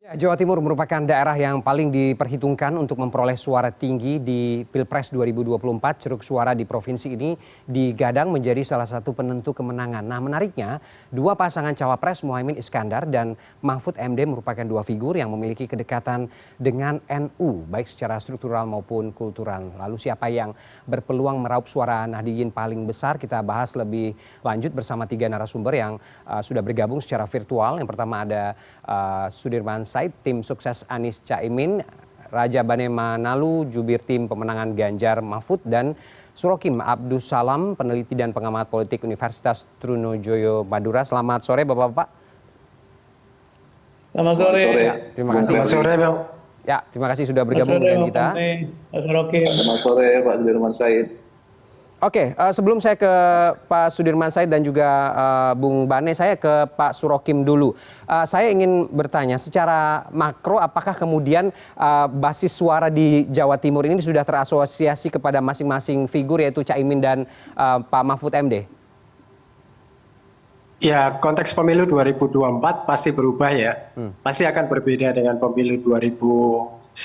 Jawa Timur merupakan daerah yang paling diperhitungkan untuk memperoleh suara tinggi di Pilpres 2024. Ceruk suara di provinsi ini digadang menjadi salah satu penentu kemenangan. Nah, menariknya, dua pasangan cawapres Muhaimin Iskandar dan Mahfud MD merupakan dua figur yang memiliki kedekatan dengan NU, baik secara struktural maupun kultural. Lalu siapa yang berpeluang meraup suara Nahdliyin paling besar? Kita bahas lebih lanjut bersama tiga narasumber yang sudah bergabung secara virtual. Yang pertama ada Sudirman Said, tim sukses Anies Caimin, Raja Bane Manalu, jubir tim pemenangan Ganjar Mahfud, dan Surokim Abdussalam, peneliti dan pengamat politik Universitas Trunojoyo Madura. Selamat sore Bapak-Bapak. Selamat sore. Ya, terima kasih. Selamat sore, Bang. Ya, terima kasih sudah bergabung dengan kita. Selamat sore, Pak Sudirman Said. Oke, sebelum saya ke Pak Sudirman Said dan juga Bung Bane, saya ke Pak Surokim dulu. Saya ingin bertanya, secara makro apakah kemudian basis suara di Jawa Timur ini sudah terasosiasi kepada masing-masing figur, yaitu Caimin dan Pak Mahfud MD? Ya, konteks pemilu 2024 pasti berubah ya. Pasti akan berbeda dengan pemilu 2019,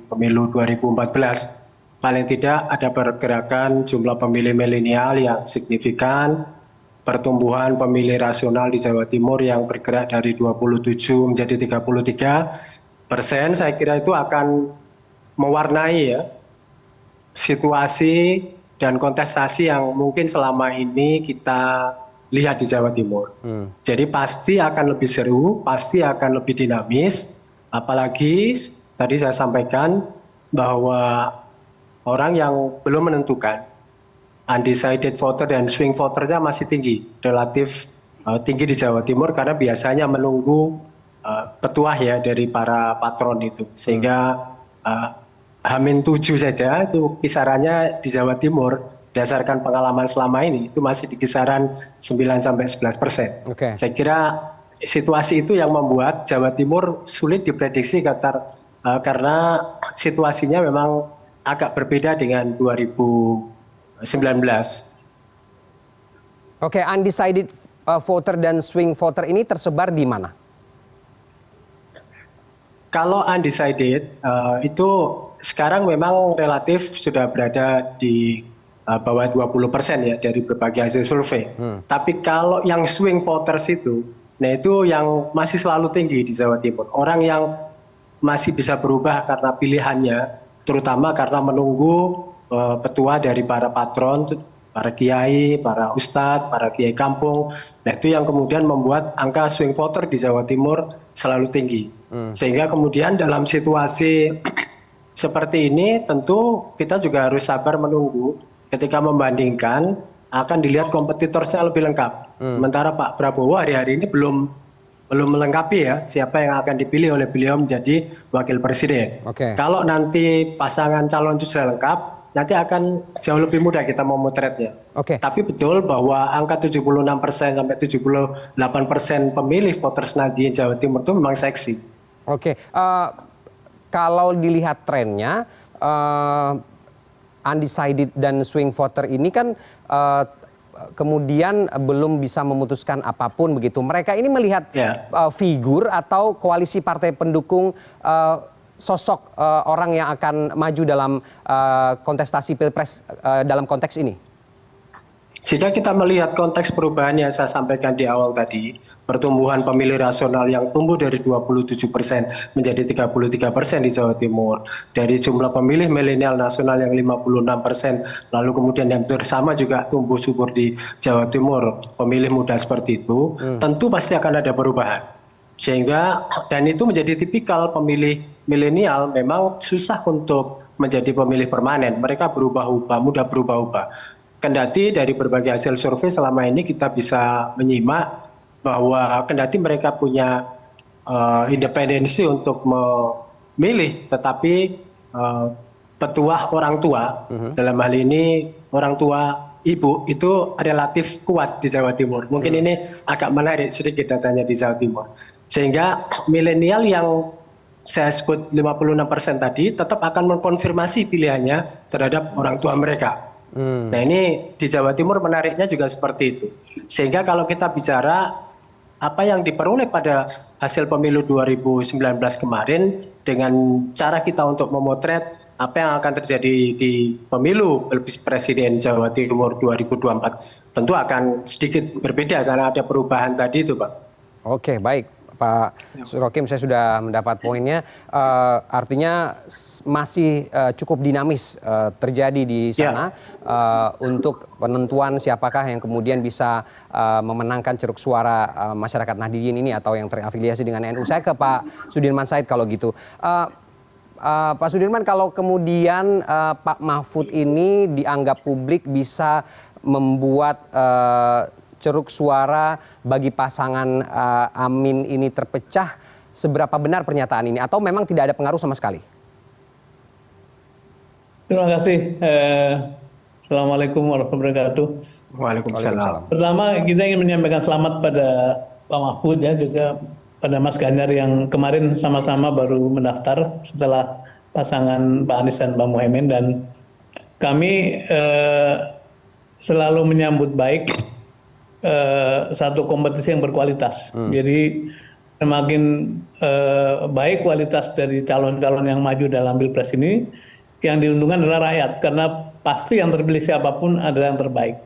pemilu 2014. Paling tidak ada pergerakan jumlah pemilih milenial yang signifikan, pertumbuhan pemilih rasional di Jawa Timur yang bergerak dari 27 menjadi 33%. Saya kira itu akan mewarnai ya situasi dan kontestasi yang mungkin selama ini kita lihat di Jawa Timur. Jadi pasti akan lebih seru, pasti akan lebih dinamis, apalagi tadi saya sampaikan bahwa orang yang belum menentukan, undecided voter dan swing voternya masih tinggi, relatif tinggi di Jawa Timur karena biasanya menunggu petuah ya dari para patron itu. Sehingga H-7 saja itu kisarannya di Jawa Timur berdasarkan pengalaman selama ini itu masih di kisaran 9-11%. Saya kira situasi itu yang membuat Jawa Timur sulit diprediksi karena situasinya memang agak berbeda dengan 2019. Oke, undecided voter dan swing voter ini tersebar di mana? Kalau undecided itu sekarang memang relatif sudah berada di bawah 20% ya dari berbagai hasil survei. Tapi kalau yang swing voters itu, nah itu yang masih selalu tinggi di Jawa Timur. Orang yang masih bisa berubah karena pilihannya, terutama karena menunggu petua dari para patron, para kiai, para ustadz, para kiai kampung. Nah itu yang kemudian membuat angka swing voter di Jawa Timur selalu tinggi. Sehingga kemudian dalam situasi seperti ini tentu kita juga harus sabar menunggu ketika membandingkan akan dilihat kompetitornya lebih lengkap. Sementara Pak Prabowo hari-hari ini belum melengkapi ya siapa yang akan dipilih oleh beliau menjadi wakil presiden. Kalau nanti pasangan calon itu sudah lengkap, nanti akan jauh lebih mudah kita memotretnya. Tapi betul bahwa angka 76% sampai 78% pemilih voters Nahdliyin Jawa Timur itu memang seksi. Kalau dilihat trennya, undecided dan swing voter ini kan kemudian belum bisa memutuskan apapun begitu. Mereka ini melihat figur atau koalisi partai pendukung sosok orang yang akan maju dalam kontestasi Pilpres dalam konteks ini. Jika kita melihat konteks perubahan yang saya sampaikan di awal tadi, pertumbuhan pemilih rasional yang tumbuh dari 27% menjadi 33% di Jawa Timur, dari jumlah pemilih milenial nasional yang 56%, lalu kemudian yang bersama juga tumbuh subur di Jawa Timur, pemilih muda seperti itu, tentu pasti akan ada perubahan. Sehingga, dan itu menjadi tipikal pemilih milenial memang susah untuk menjadi pemilih permanen, mereka berubah-ubah, mudah berubah-ubah. Kendati dari berbagai hasil survei selama ini kita bisa menyimak bahwa kendati mereka punya independensi untuk memilih, tetapi petuah orang tua, dalam hal ini orang tua ibu itu relatif kuat di Jawa Timur. Mungkin ini agak menarik sedikit datanya di Jawa Timur. Sehingga milenial yang saya sebut 56% tadi tetap akan mengkonfirmasi pilihannya terhadap orang tua mereka. Nah ini di Jawa Timur menariknya juga seperti itu. Sehingga kalau kita bicara apa yang diperoleh pada hasil pemilu 2019 kemarin dengan cara kita untuk memotret apa yang akan terjadi di pemilu presiden Jawa Timur 2024 tentu akan sedikit berbeda karena ada perubahan tadi itu, Pak. Oke, baik. Pak Surokim, saya sudah mendapat poinnya. Artinya masih cukup dinamis terjadi di sana untuk penentuan siapakah yang kemudian bisa memenangkan ceruk suara masyarakat Nahdliyin ini atau yang terafiliasi dengan NU. Saya ke Pak Sudirman Said kalau gitu. Pak Sudirman, kalau kemudian Pak Mahfud ini dianggap publik bisa membuat ceruk suara bagi pasangan Amin ini terpecah, seberapa benar pernyataan ini atau memang tidak ada pengaruh sama sekali? Terima kasih. Assalamualaikum warahmatullahi wabarakatuh. Waalaikumsalam. Pertama, kita ingin menyampaikan selamat pada Pak Mahfud ya, juga pada Mas Ganjar yang kemarin sama-sama baru mendaftar setelah pasangan Pak Anies dan Pak Muhaimin, dan kami selalu menyambut baik satu kompetisi yang berkualitas. Jadi semakin baik kualitas dari calon-calon yang maju dalam Pilpres ini, yang diuntungkan adalah rakyat, karena pasti yang terpilih siapapun adalah yang terbaik.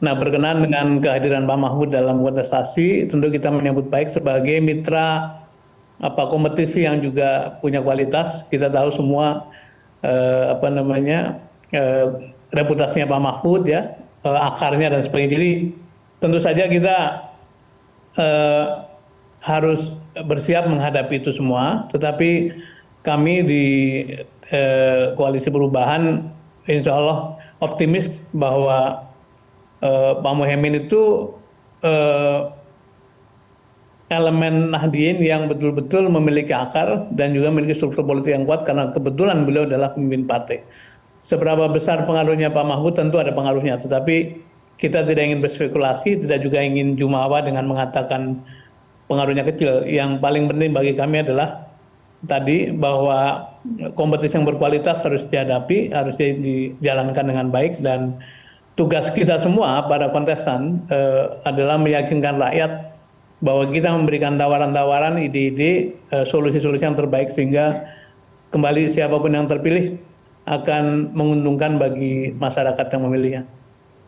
Nah, berkenaan dengan kehadiran Pak Mahfud dalam kontestasi, tentu kita menyambut baik sebagai mitra kompetisi yang juga punya kualitas. Kita tahu semua reputasinya Pak Mahfud ya, akarnya dan sebagainya. Jadi tentu saja kita harus bersiap menghadapi itu semua, tetapi kami di Koalisi Perubahan insya Allah optimis bahwa Pak Muhaimin itu elemen Nahdliyin yang betul-betul memiliki akar dan juga memiliki struktur politik yang kuat karena kebetulan beliau adalah pemimpin partai. Seberapa besar pengaruhnya Pak Mahfud, tentu ada pengaruhnya, tetapi kita tidak ingin berspekulasi, tidak juga ingin jumawa dengan mengatakan pengaruhnya kecil. Yang paling penting bagi kami adalah tadi bahwa kompetisi yang berkualitas harus dihadapi, harus dijalankan dengan baik, dan tugas kita semua para kontestan adalah meyakinkan rakyat bahwa kita memberikan tawaran-tawaran, ide-ide, solusi-solusi yang terbaik sehingga kembali siapapun yang terpilih akan menguntungkan bagi masyarakat yang memilihnya.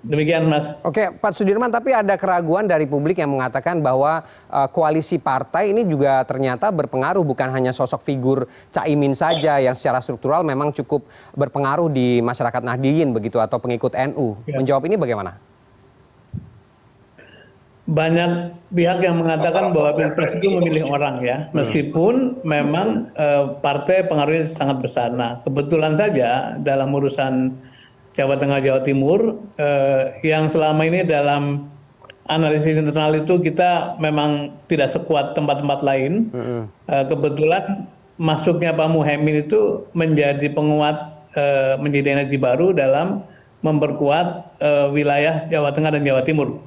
Demikian, Mas. Oke, Pak Sudirman, tapi ada keraguan dari publik yang mengatakan bahwa koalisi partai ini juga ternyata berpengaruh, bukan hanya sosok figur Caimin saja yang secara struktural memang cukup berpengaruh di masyarakat Nahdliyin begitu atau pengikut NU. Ya. Menjawab ini bagaimana? Banyak pihak yang mengatakan bahwa Pilpres itu memilih orang ya, meskipun memang partai pengaruhnya sangat besar. Nah, kebetulan saja dalam urusan Jawa Tengah, Jawa Timur, yang selama ini dalam analisis internal itu kita memang tidak sekuat tempat-tempat lain. Kebetulan masuknya Pak Muhaimin itu menjadi penguat, menjadi energi baru dalam memperkuat wilayah Jawa Tengah dan Jawa Timur.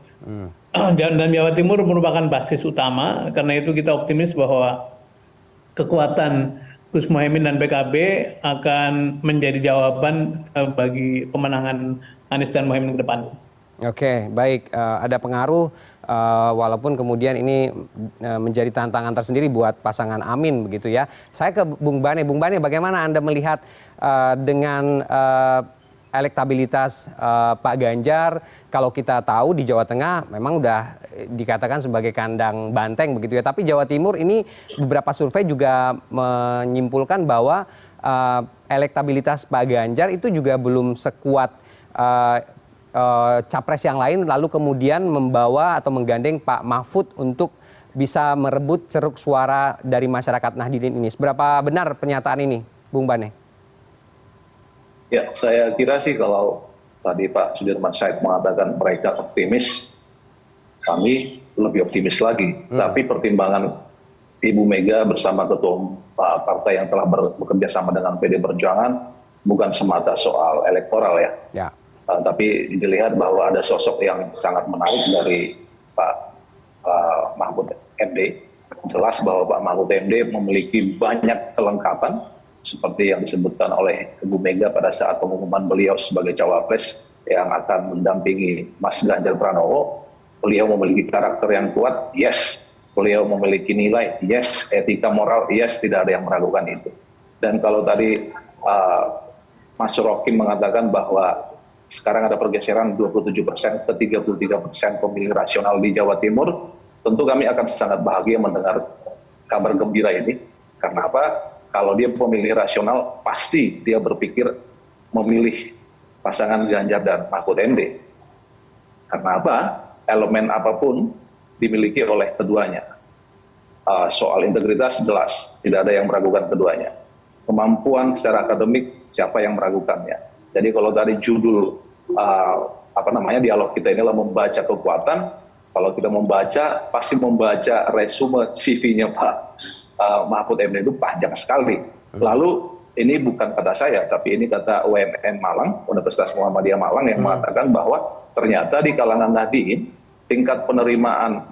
Dan Jawa Timur merupakan basis utama, karena itu kita optimis bahwa kekuatan Gus Muhaimin dan PKB akan menjadi jawaban bagi pemenangan Anies dan Muhaimin ke depan. Oke, baik. Ada pengaruh walaupun kemudian ini menjadi tantangan tersendiri buat pasangan Amin begitu ya. Saya ke Bung Bane. Bung Bane, bagaimana Anda melihat dengan elektabilitas Pak Ganjar? Kalau kita tahu di Jawa Tengah memang udah dikatakan sebagai kandang banteng begitu ya. Tapi Jawa Timur ini beberapa survei juga menyimpulkan bahwa elektabilitas Pak Ganjar itu juga belum sekuat capres yang lain, lalu kemudian membawa atau menggandeng Pak Mahfud untuk bisa merebut ceruk suara dari masyarakat Nahdliyin ini. Seberapa benar pernyataan ini, Bung Bane? Ya, saya kira sih kalau tadi Pak Sudirman Said mengatakan mereka optimis, kami lebih optimis lagi. Tapi pertimbangan Ibu Mega bersama ketua umum partai yang telah bekerja sama dengan PD Perjuangan bukan semata soal elektoral ya. Tapi dilihat bahwa ada sosok yang sangat menarik dari Pak Mahfud MD. Jelas bahwa Pak Mahfud MD memiliki banyak kelengkapan seperti yang disebutkan oleh Ibu Mega pada saat pengumuman beliau sebagai cawapres yang akan mendampingi Mas Ganjar Pranowo. Beliau memiliki karakter yang kuat, yes. beliau memiliki nilai, yes, etika moral, yes, tidak ada yang meragukan itu. Dan kalau tadi Mas Rokin mengatakan bahwa sekarang ada pergeseran 27% ke 33% pemilih rasional di Jawa Timur, tentu kami akan sangat bahagia mendengar kabar gembira ini. Karena apa? Kalau dia pemilih rasional, pasti dia berpikir memilih pasangan Ganjar dan Mahfud MD. Karena apa? Elemen apapun dimiliki oleh keduanya. Soal integritas jelas, tidak ada yang meragukan keduanya. Kemampuan secara akademik, siapa yang meragukannya? Jadi kalau tadi judul dialog kita inilah membaca kekuatan, kalau kita membaca, pasti membaca resume CV-nya Pak Mahfud MD itu panjang sekali. Lalu ini bukan kata saya, tapi ini kata UMM Malang, Universitas Muhammadiyah Malang yang mengatakan bahwa ternyata di kalangan Nahdien tingkat penerimaan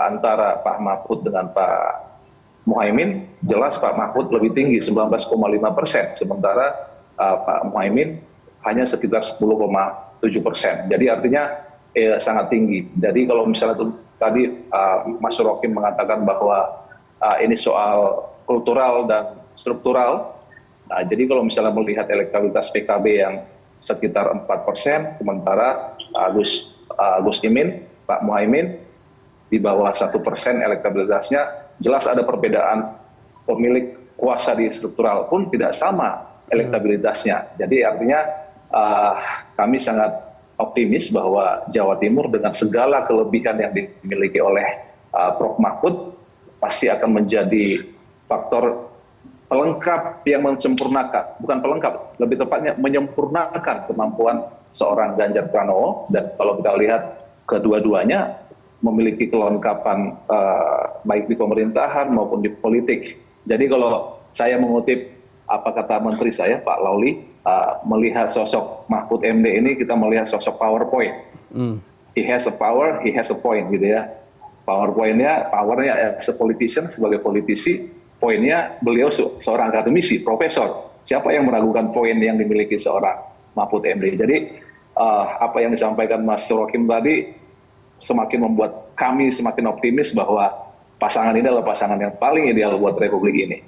antara Pak Mahfud dengan Pak Muhaimin, jelas Pak Mahfud lebih tinggi 19,5%, sementara Pak Muhaimin hanya sekitar 10,7%. Jadi artinya sangat tinggi. Jadi kalau misalnya tadi Mas Rokin mengatakan bahwa ini soal kultural dan struktural, nah jadi kalau misalnya melihat elektabilitas PKB yang sekitar 4%, sementara Gus Imin, Pak Muhaimin di bawah 1% elektabilitasnya, jelas ada perbedaan. Pemilik kuasa di struktural pun tidak sama elektabilitasnya. Jadi artinya kami sangat optimis bahwa Jawa Timur dengan segala kelebihan yang dimiliki oleh Prof. Mahfud pasti akan menjadi faktor pelengkap yang menyempurnakan, bukan pelengkap, lebih tepatnya menyempurnakan kemampuan seorang Ganjar Pranowo. Dan kalau kita lihat kedua-duanya memiliki kelengkapan baik di pemerintahan maupun di politik. Jadi kalau saya mengutip apa kata menteri saya, Pak Lauli, melihat sosok Mahfud MD ini, kita melihat sosok PowerPoint. He has a power, he has a point gitu ya. Powernya as a politician, sebagai politisi, poinnya beliau seorang akademisi, profesor. Siapa yang meragukan poin yang dimiliki seorang Mahfud MD? Jadi apa yang disampaikan Mas Rokim tadi semakin membuat kami semakin optimis bahwa pasangan ini adalah pasangan yang paling ideal buat Republik ini.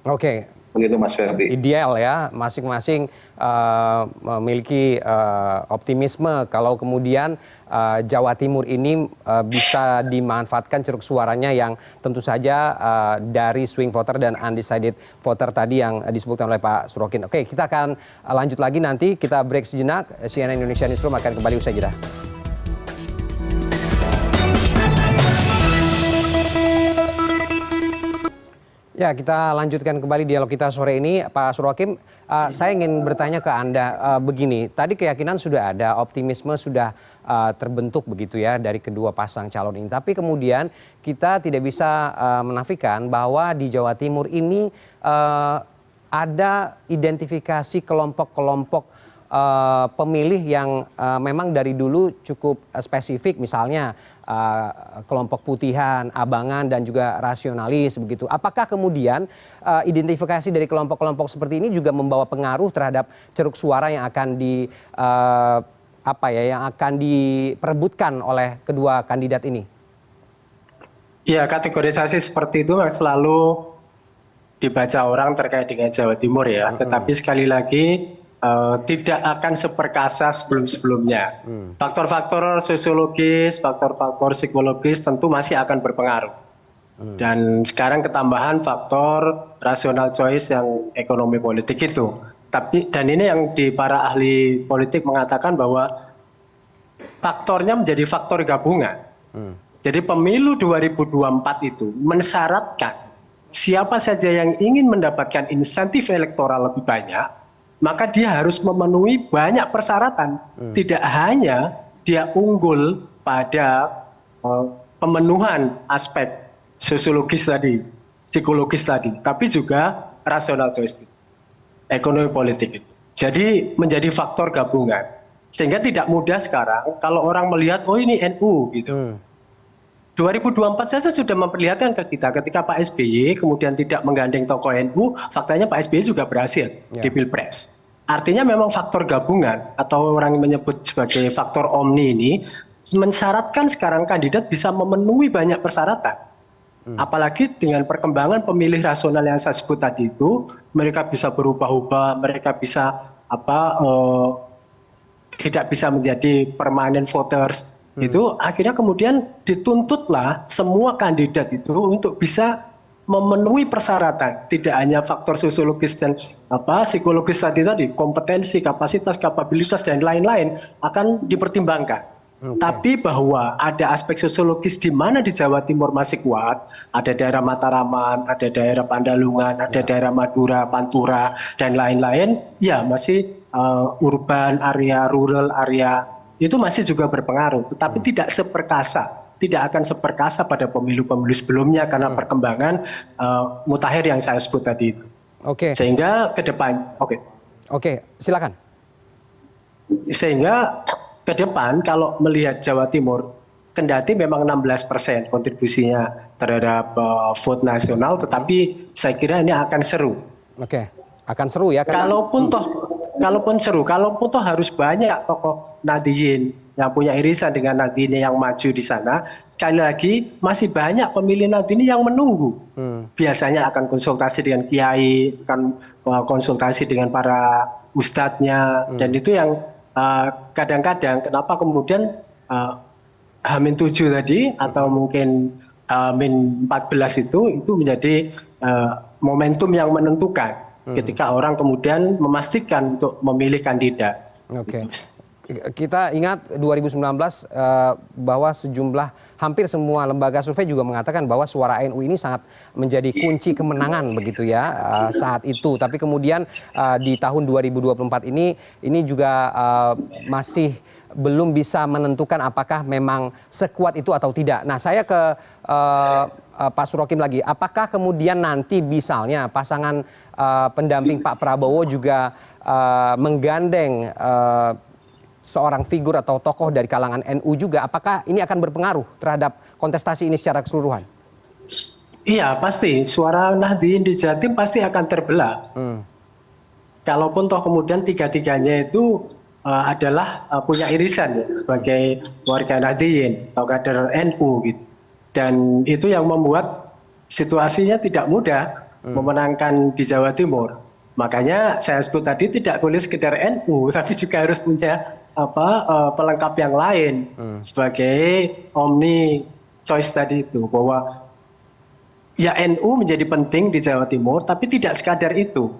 Oke. Begitu Mas Ferdi. Ideal ya, masing-masing memiliki optimisme kalau kemudian Jawa Timur ini bisa dimanfaatkan ceruk suaranya yang tentu saja dari swing voter dan undecided voter tadi yang disebutkan oleh Pak Surokin. Oke, kita akan lanjut lagi nanti, kita break sejenak. CNN Indonesia Newsroom akan kembali usai jeda. Ya, kita lanjutkan kembali dialog kita sore ini. Pak Surokim, saya ingin bertanya ke Anda begini. Tadi keyakinan sudah ada, optimisme sudah terbentuk begitu ya dari kedua pasang calon ini. Tapi kemudian kita tidak bisa menafikan bahwa di Jawa Timur ini ada identifikasi kelompok-kelompok pemilih yang memang dari dulu cukup spesifik, misalnya kelompok putihan, abangan, dan juga rasionalis begitu. Apakah kemudian identifikasi dari kelompok-kelompok seperti ini juga membawa pengaruh terhadap ceruk suara yang akan yang akan diperebutkan oleh kedua kandidat ini? Ya, kategorisasi seperti itu selalu dibaca orang terkait dengan Jawa Timur ya. Tetapi sekali lagi tidak akan seperkasa sebelum-sebelumnya. Faktor-faktor sosiologis, faktor-faktor psikologis tentu masih akan berpengaruh. Dan sekarang ketambahan faktor rasional choice yang ekonomi politik itu. Dan ini yang di para ahli politik mengatakan bahwa faktornya menjadi faktor gabungan. Jadi pemilu 2024 itu mensyaratkan siapa saja yang ingin mendapatkan insentif elektoral lebih banyak, maka dia harus memenuhi banyak persyaratan. Tidak hanya dia unggul pada pemenuhan aspek sosiologis tadi, psikologis tadi, tapi juga rasional choice, ekonomi politik itu. Jadi menjadi faktor gabungan. Sehingga tidak mudah sekarang kalau orang melihat, oh ini NU gitu. 2024 saja sudah memperlihatkan ke kita ketika Pak SBY kemudian tidak menggandeng tokoh NU, faktanya Pak SBY juga berhasil di Pilpres. Artinya memang faktor gabungan atau orang menyebut sebagai faktor omni ini mensyaratkan sekarang kandidat bisa memenuhi banyak persyaratan. Apalagi dengan perkembangan pemilih rasional yang saya sebut tadi itu, mereka bisa berubah-ubah, mereka bisa tidak bisa menjadi permanent voters. Itu akhirnya kemudian dituntutlah semua kandidat itu untuk bisa memenuhi persyaratan, tidak hanya faktor sosiologis dan psikologis tadi, kompetensi, kapasitas, kapabilitas dan lain-lain akan dipertimbangkan. Tapi bahwa ada aspek sosiologis di mana di Jawa Timur masih kuat, ada daerah Mataraman, ada daerah Pandalungan, ada daerah Madura, Pantura dan lain-lain, ya masih urban area, rural area itu masih juga berpengaruh, tetapi tidak akan seperkasa pada pemilu-pemilu sebelumnya karena perkembangan mutakhir yang saya sebut tadi itu. Oke. Sehingga ke depan, Oke, silakan. Sehingga ke depan kalau melihat Jawa Timur, kendati memang 16% kontribusinya terhadap vote nasional, tetapi saya kira ini akan seru. Oke, akan seru ya. Karena... Kalaupun harus banyak tokoh Nahdliyin yang punya irisan dengan Nahdliyin yang maju di sana. Sekali lagi masih banyak pemilih Nahdliyin yang menunggu. Biasanya akan konsultasi dengan kiai, akan konsultasi dengan para ustadznya, dan itu yang kadang-kadang kenapa kemudian H-7 tadi atau mungkin H-14 itu menjadi momentum yang menentukan. Ketika orang kemudian memastikan untuk memilih kandidat. Oke. Kita ingat 2019 bahwa hampir semua lembaga survei juga mengatakan bahwa suara NU ini sangat menjadi kunci kemenangan begitu ya saat itu. Tapi kemudian di tahun 2024 ini juga masih belum bisa menentukan apakah memang sekuat itu atau tidak. Nah, saya ke Pak Surokim lagi. Apakah kemudian nanti misalnya pasangan pendamping Pak Prabowo juga menggandeng seorang figur atau tokoh dari kalangan NU juga, apakah ini akan berpengaruh terhadap kontestasi ini secara keseluruhan? Iya, pasti. Suara Nahdliyin di Jatim pasti akan terbelah. Kalaupun toh kemudian tiga-tiganya itu adalah punya irisan ya, sebagai warga Nahdliyin atau kader NU gitu. Dan itu yang membuat situasinya tidak mudah memenangkan di Jawa Timur. Makanya saya sebut tadi tidak boleh sekedar NU, tapi juga harus punya pelengkap yang lain sebagai omni choice tadi itu, bahwa ya NU menjadi penting di Jawa Timur, tapi tidak sekadar itu.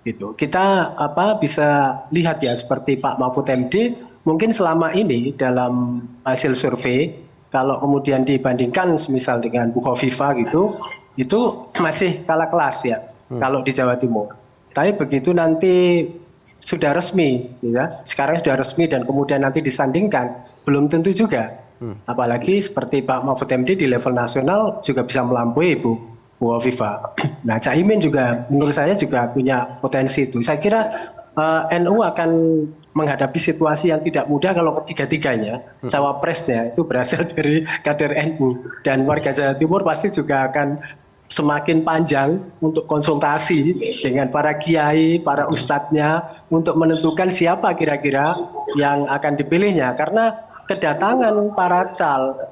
Gitu. Kita bisa lihat ya seperti Pak Mahfud MD, mungkin selama ini dalam hasil survei, kalau kemudian dibandingkan misal dengan Bu Khofifah gitu, itu masih kalah kelas ya kalau di Jawa Timur. Tapi begitu nanti sudah resmi, ya, sekarang sudah resmi dan kemudian nanti disandingkan, belum tentu juga. Apalagi seperti Pak Mahfud MD di level nasional juga bisa melampaui Bu Khofifah. Nah, Caimin juga menurut saya juga punya potensi itu. Saya kira NU akan menghadapi situasi yang tidak mudah kalau ketiga-tiganya cawapresnya itu berasal dari kader NU, dan warga Jawa Timur pasti juga akan semakin panjang untuk konsultasi dengan para kiai, para ustadznya untuk menentukan siapa kira-kira yang akan dipilihnya, karena kedatangan para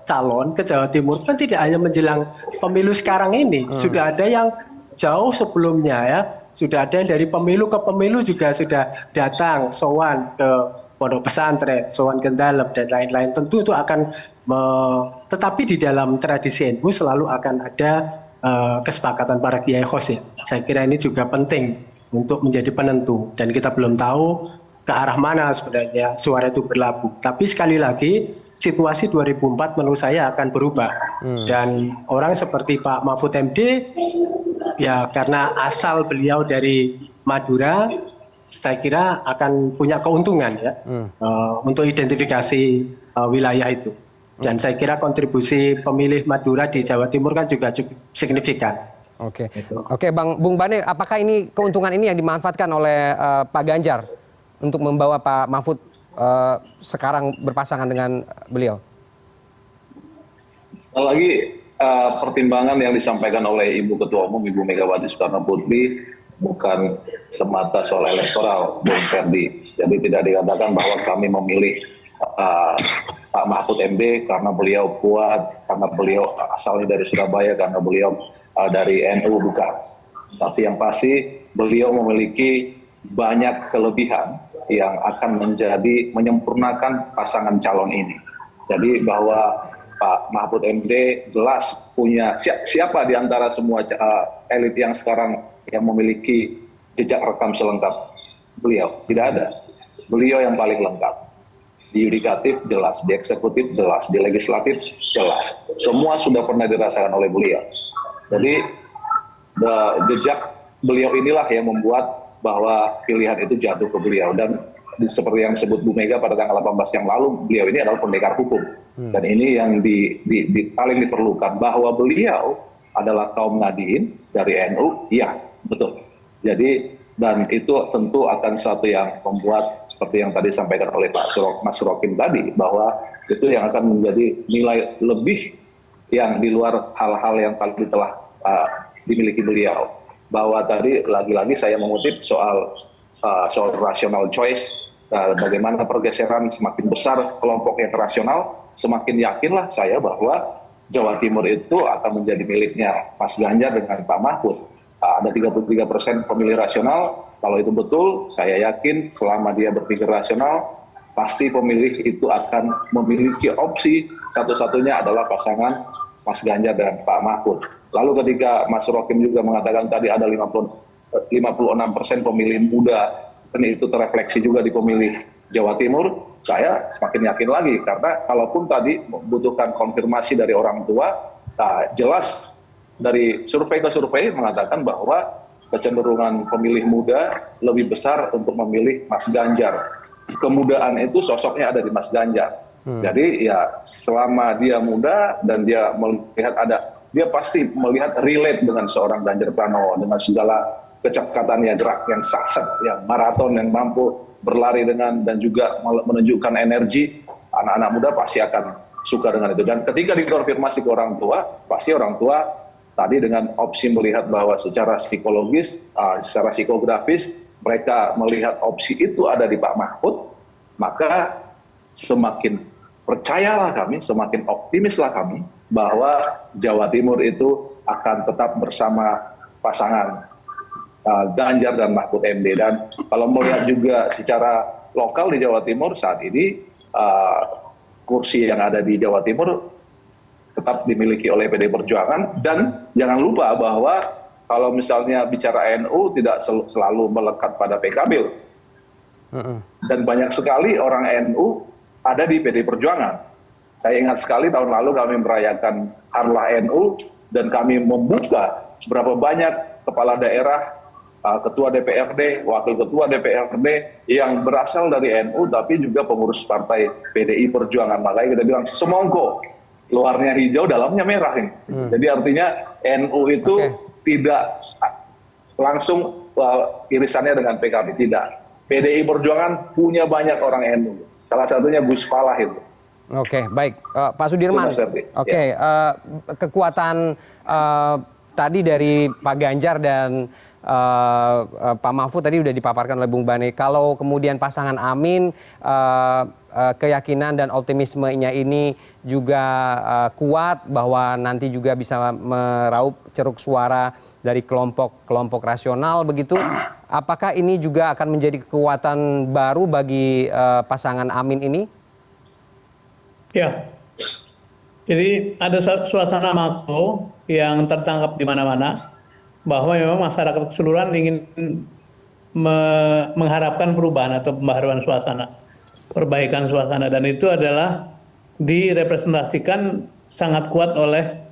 calon ke Jawa Timur kan tidak hanya menjelang pemilu sekarang ini, sudah ada yang jauh sebelumnya ya. Sudah ada yang dari pemilu ke pemilu juga sudah datang, sowan ke pondok pesantren, sowan ke dalem dan lain-lain. Tentu itu akan, tetapi di dalam tradisi NU selalu akan ada kesepakatan para kiai khos ya. Saya kira ini juga penting untuk menjadi penentu, dan kita belum tahu ke arah mana sebenarnya suara itu berlabuh. Tapi sekali lagi situasi 2004 menurut saya akan berubah, dan orang seperti Pak Mahfud MD ya karena asal beliau dari Madura, saya kira akan punya keuntungan ya untuk identifikasi wilayah itu. Dan saya kira kontribusi pemilih Madura di Jawa Timur kan juga cukup signifikan. Oke, Oke, Bung Bane, apakah ini keuntungan ini yang dimanfaatkan oleh Pak Ganjar untuk membawa Pak Mahfud sekarang berpasangan dengan beliau? Sekali lagi, pertimbangan yang disampaikan oleh Ibu Ketua Umum, Ibu Megawati Soekarno Putri, bukan semata soal elektoral, Bung Ferdi. Jadi tidak dikatakan bahwa kami memilih Pak Mahfud MD karena beliau kuat, karena beliau asalnya dari Surabaya, karena beliau dari NU, bukan. Tapi yang pasti beliau memiliki banyak kelebihan yang akan menyempurnakan pasangan calon ini. Jadi bahwa Pak Mahfud MD jelas punya siapa di antara semua elit yang sekarang yang memiliki jejak rekam selengkap beliau? Tidak ada. Beliau yang paling lengkap. Di yudikatif jelas, di eksekutif jelas, di legislatif jelas. Semua sudah pernah dirasakan oleh beliau. Jadi jejak beliau inilah yang membuat bahwa pilihan itu jatuh ke beliau. Dan seperti yang disebut Bu Mega pada tanggal 18 yang lalu, beliau ini adalah pendekar hukum. Dan ini yang paling diperlukan, bahwa beliau adalah kaum Nahdiyin dari NU, iya, betul. Jadi, dan itu tentu akan sesuatu yang membuat, seperti yang tadi disampaikan oleh Mas Surokim tadi, bahwa itu yang akan menjadi nilai lebih yang di luar hal-hal yang tadi telah dimiliki beliau. Bahwa tadi lagi-lagi saya mengutip soal rational choice, bagaimana pergeseran semakin besar kelompok yang rasional, semakin yakinlah saya bahwa Jawa Timur itu akan menjadi miliknya Mas Ganjar dengan Pak Mahfud. Ada 33% pemilih rasional, kalau itu betul, saya yakin selama dia berpikir rasional, pasti pemilih itu akan memiliki opsi satu-satunya adalah pasangan Mas Ganjar dan Pak Mahfud. Lalu ketika Mas Rokim juga mengatakan tadi ada 56% pemilih muda, dan itu terefleksi juga di pemilih Jawa Timur, saya semakin yakin lagi, karena kalaupun tadi membutuhkan konfirmasi dari orang tua, jelas dari survei ke survei mengatakan bahwa kecenderungan pemilih muda lebih besar untuk memilih Mas Ganjar. Kemudaan itu sosoknya ada di Mas Ganjar. Jadi ya selama dia muda dan dia melihat dia pasti melihat relate dengan seorang Ganjar Pranowo dengan segala kecepatannya, gerak yang sakset, yang maraton, yang mampu berlari dengan dan juga menunjukkan energi, anak-anak muda pasti akan suka dengan itu. Dan ketika dikonfirmasi ke orang tua, pasti orang tua tadi dengan opsi melihat bahwa secara psikologis, secara psikografis, mereka melihat opsi itu ada di Pak Mahfud, maka semakin percayalah kami, semakin optimislah kami bahwa Jawa Timur itu akan tetap bersama pasangan Ganjar dan Mahfud MD. Dan kalau melihat juga secara lokal di Jawa Timur saat ini, kursi yang ada di Jawa Timur tetap dimiliki oleh PD Perjuangan. Dan jangan lupa bahwa kalau misalnya bicara NU tidak selalu melekat pada PKB. Dan banyak sekali orang NU ada di PD Perjuangan. Saya ingat sekali tahun lalu kami merayakan Harlah NU dan kami membuka berapa banyak kepala daerah, ketua DPRD, wakil ketua DPRD yang berasal dari NU tapi juga pengurus partai PDI Perjuangan. Makanya kita bilang semongko, luarnya hijau, dalamnya merah ini. Jadi artinya NU itu tidak langsung irisannya dengan PKB, tidak. PDI Perjuangan punya banyak orang NU. Salah satunya Gus Falah itu. Oke, baik. Pak Sudirman, kekuatan tadi dari Pak Ganjar dan Pak Mahfud tadi sudah dipaparkan oleh Bung Bane. Kalau kemudian pasangan Amin, keyakinan dan optimismenya ini juga kuat bahwa nanti juga bisa meraup ceruk suara dari kelompok rasional begitu. Apakah ini juga akan menjadi kekuatan baru bagi pasangan Amin ini? Ya, jadi ada suasana makro yang tertangkap di mana-mana bahwa memang masyarakat keseluruhan ingin mengharapkan perubahan atau pembaharuan suasana, perbaikan suasana, dan itu adalah direpresentasikan sangat kuat oleh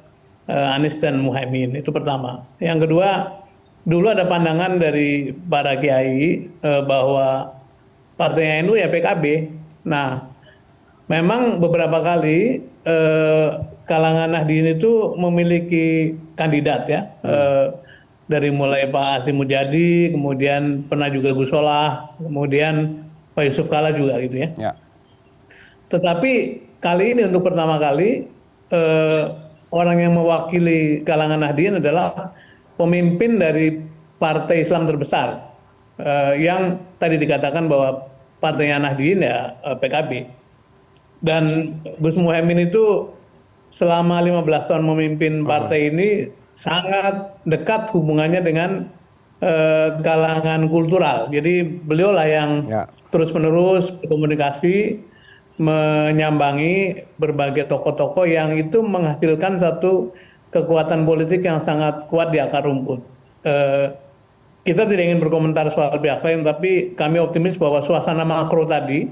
Anies dan Muhaimin. Itu pertama. Yang kedua, dulu ada pandangan dari para kiai bahwa partainya NU ya PKB. Nah, memang beberapa kali kalangan Nahdien itu memiliki kandidat ya, dari mulai Pak Hasyim Mujadi, kemudian pernah juga Gus Solah, kemudian Pak Yusuf Kalla juga gitu ya. Tetapi kali ini untuk pertama kali orang yang mewakili kalangan Nahdien adalah pemimpin dari partai Islam terbesar yang tadi dikatakan bahwa partainya Nahdien ya PKB. Dan Gus Muhaimin itu selama 15 tahun memimpin partai ini sangat dekat hubungannya dengan kalangan kultural. Jadi beliau lah yang terus-menerus berkomunikasi, menyambangi berbagai tokoh-tokoh yang itu menghasilkan satu kekuatan politik yang sangat kuat di akar rumput. Kita tidak ingin berkomentar soal pihak lain, tapi kami optimis bahwa suasana makro tadi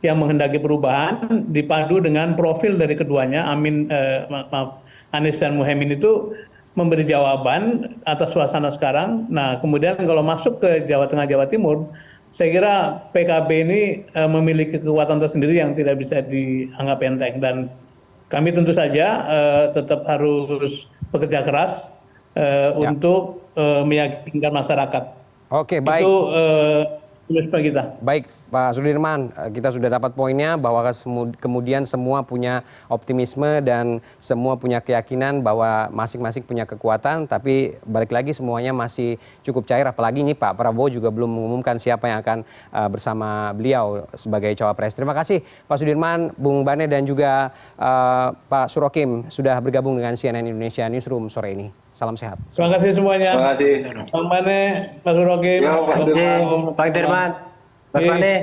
yang menghendaki perubahan dipadu dengan profil dari keduanya, Anies dan Muhaimin itu memberi jawaban atas suasana sekarang. Nah, kemudian kalau masuk ke Jawa Tengah, Jawa Timur, saya kira PKB ini memiliki kekuatan tersendiri yang tidak bisa dianggap enteng, dan kami tentu saja tetap harus bekerja keras untuk meyakinkan masyarakat. Oke, baik. Itu optimisme kita. Baik, Pak Sudirman, kita sudah dapat poinnya bahwa kemudian semua punya optimisme dan semua punya keyakinan bahwa masing-masing punya kekuatan, tapi balik lagi semuanya masih cukup cair, apalagi ini Pak Prabowo juga belum mengumumkan siapa yang akan bersama beliau sebagai cawapres. Terima kasih Pak Sudirman, Bung Bane dan juga Pak Surokim sudah bergabung dengan CNN Indonesia Newsroom sore ini. Salam sehat. Terima kasih semuanya. Terima kasih. Bang Bane, Pak Surokim, Pak Dirman, Mas Mane.